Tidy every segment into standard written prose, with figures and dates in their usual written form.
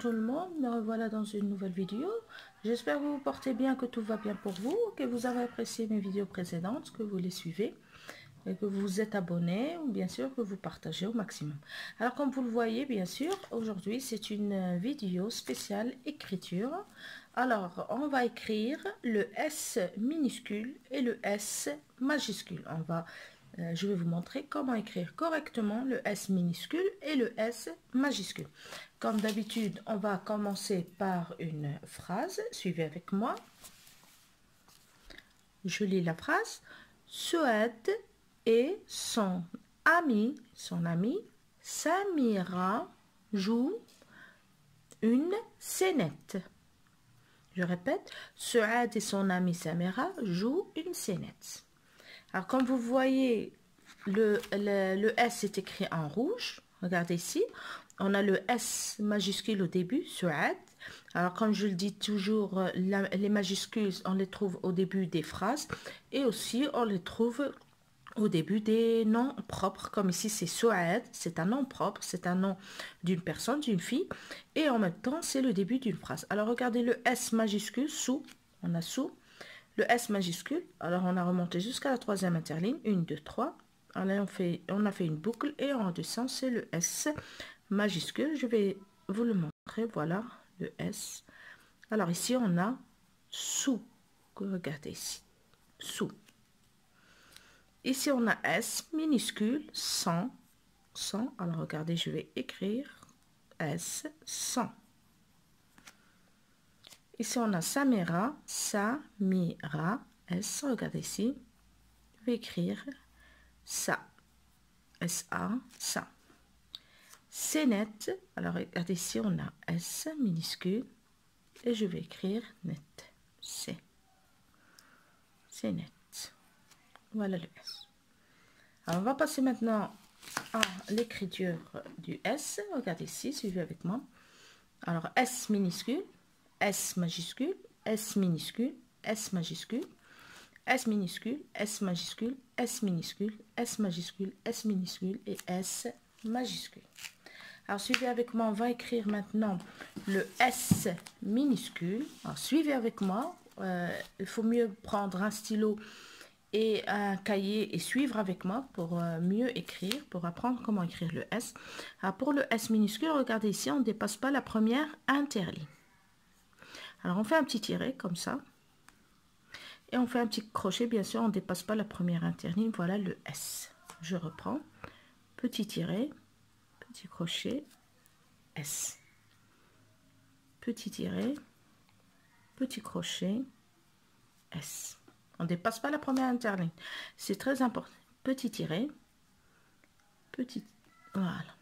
tout le monde, me revoilà dans une nouvelle vidéo. J'espère que vous vous portez bien, que tout va bien pour vous, que vous avez apprécié mes vidéos précédentes, que vous les suivez et que vous vous êtes abonné ou bien sûr que vous partagez au maximum. Alors comme vous le voyez bien sûr, aujourd'hui c'est une vidéo spéciale écriture. Alors on va écrire le S minuscule et le S majuscule. Je vais vous montrer comment écrire correctement le S minuscule et le S majuscule. Comme d'habitude, on va commencer par une phrase. Suivez avec moi. Je lis la phrase. Souhaid et son ami Samira jouent une scénette. Je répète, Souhaid et son ami Samira jouent une scénette. Alors, comme vous voyez, le S est écrit en rouge. Regardez ici. On a le S majuscule au début, Souhaid. Alors, comme je le dis toujours, les majuscules, on les trouve au début des phrases. Et aussi, on les trouve au début des noms propres. Comme ici, c'est Souhaid. C'est un nom propre. C'est un nom d'une personne, d'une fille. Et en même temps, c'est le début d'une phrase. Alors, regardez le S majuscule, sous. On a sous. Le S majuscule, alors on a remonté jusqu'à la troisième interligne, 1, 2, 3. Alors on a fait une boucle et en descend, c'est le S majuscule. Je vais vous le montrer, voilà le S. Alors ici, on a sous, regardez ici, sous. Ici, on a S minuscule, 100, 100. Alors regardez, je vais écrire S, 100. Ici, on a Samira, S, regardez ici. Je vais écrire ça, S-A, ça. Scénette, alors regardez ici, on a S minuscule. Et je vais écrire net, C. Scénette. Voilà le S. Alors, on va passer maintenant à l'écriture du S. Regardez ici, suivez avec moi. Alors, S minuscule. S majuscule, S minuscule, S majuscule, S minuscule, S majuscule, S minuscule, S majuscule, S minuscule et S majuscule. Alors, suivez avec moi, on va écrire maintenant le S minuscule. Alors, suivez avec moi. Il faut mieux prendre un stylo et un cahier et suivre avec moi pour mieux écrire, pour apprendre comment écrire le S. Alors, pour le S minuscule, regardez ici, on ne dépasse pas la première interligne. Alors, on fait un petit tiret comme ça. Et on fait un petit crochet. Bien sûr, on ne dépasse pas la première interligne. Voilà le S. Je reprends. Petit tiret. Petit crochet. S. Petit tiret. Petit crochet. S. On ne dépasse pas la première interligne. C'est très important. Petit tiret. Petit. Voilà.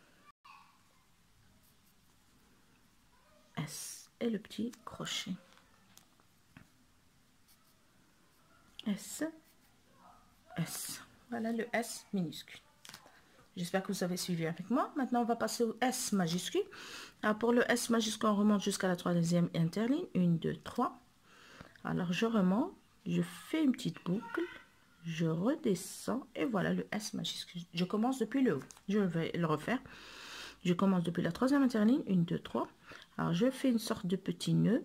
S. Et le petit crochet. S, S. Voilà le S minuscule. J'espère que vous avez suivi avec moi. Maintenant, on va passer au S majuscule. Alors, pour le S majuscule, on remonte jusqu'à la troisième interligne. 1, 2, 3. Alors, je remonte. Je fais une petite boucle. Je redescends. Et voilà le S majuscule. Je commence depuis le haut. Je vais le refaire. Je commence depuis la troisième interligne. 1, 2, 3. Alors, je fais une sorte de petit nœud.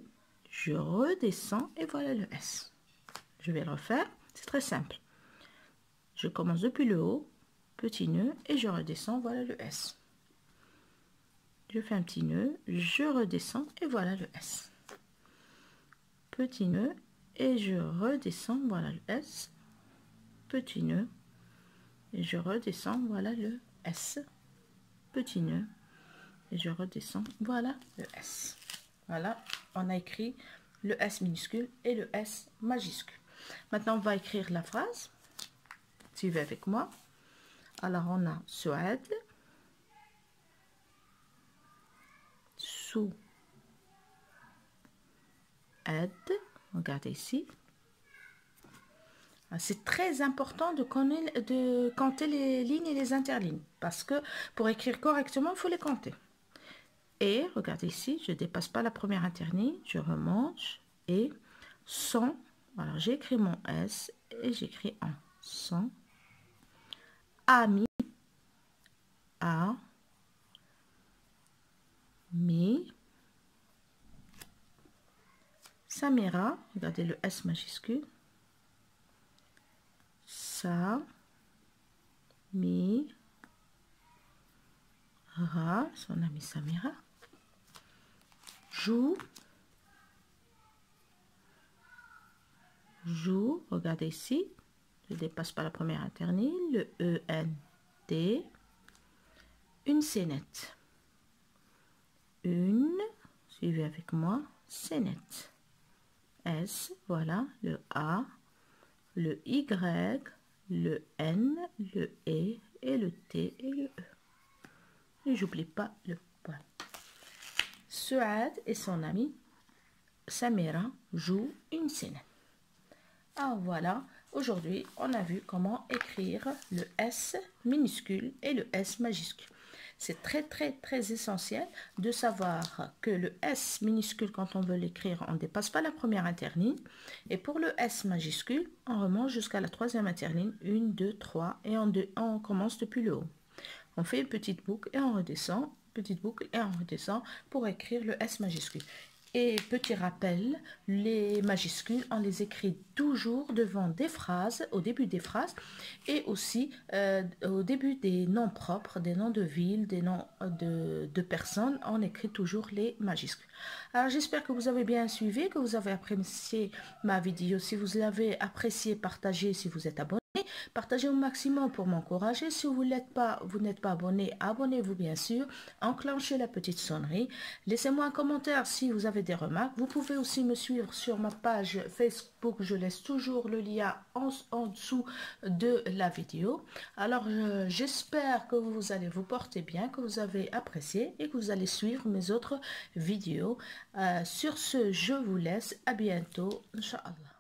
Je redescends. Et voilà le S. Je vais le refaire, c'est très simple. Je commence depuis le haut, petit nœud, et je redescends, voilà le S. Je fais un petit nœud, je redescends, et voilà le S. Petit nœud, et je redescends, voilà le S. Petit nœud, et je redescends, voilà le S. Petit nœud, et je redescends, voilà le S. Voilà, on a écrit le S minuscule et le S majuscule. Maintenant, on va écrire la phrase. Suivez avec moi. Alors, on a Souhaid, Souhaid. Regardez ici. C'est très important de compter les lignes et les interlignes. Parce que pour écrire correctement, il faut les compter. Et, regardez ici, je ne dépasse pas la première interligne. Je remonte et son. Alors, j'écris mon S et j'écris en son. Ami, A, mi, Samira, regardez le S majuscule. Sa, mi, ra, son ami Samira. Joue, joue, regardez ici, je ne dépasse pas la première internée, le E-N-T, une scénette. Une, suivez avec moi, scénette. S, voilà, le A, le Y, le N, le E et le T et le E. Et j'oublie pas le point. Suad et son ami Samira jouent une scénette. Ah voilà, aujourd'hui on a vu comment écrire le S minuscule et le S majuscule. C'est très essentiel de savoir que le S minuscule, quand on veut l'écrire, on ne dépasse pas la première interligne. Et pour le S majuscule, on remonte jusqu'à la troisième interligne, 1, 2, 3, et on commence depuis le haut. On fait une petite boucle et on redescend, petite boucle et on redescend pour écrire le S majuscule. Et petit rappel, les majuscules, on les écrit toujours devant des phrases, au début des phrases, et aussi au début des noms propres, des noms de villes, des noms de personnes, on écrit toujours les majuscules. Alors j'espère que vous avez bien suivi, que vous avez apprécié ma vidéo. Si vous l'avez apprécié, partagez si vous êtes abonné. Partagez au maximum pour m'encourager. Si vous n'êtes pas abonné, abonnez-vous bien sûr. Enclenchez la petite sonnerie. Laissez-moi un commentaire si vous avez des remarques. Vous pouvez aussi me suivre sur ma page Facebook. Je laisse toujours le lien en dessous de la vidéo. Alors j'espère que vous allez vous porter bien, que vous avez apprécié et que vous allez suivre mes autres vidéos. Sur ce, je vous laisse. À bientôt. Inch'Allah.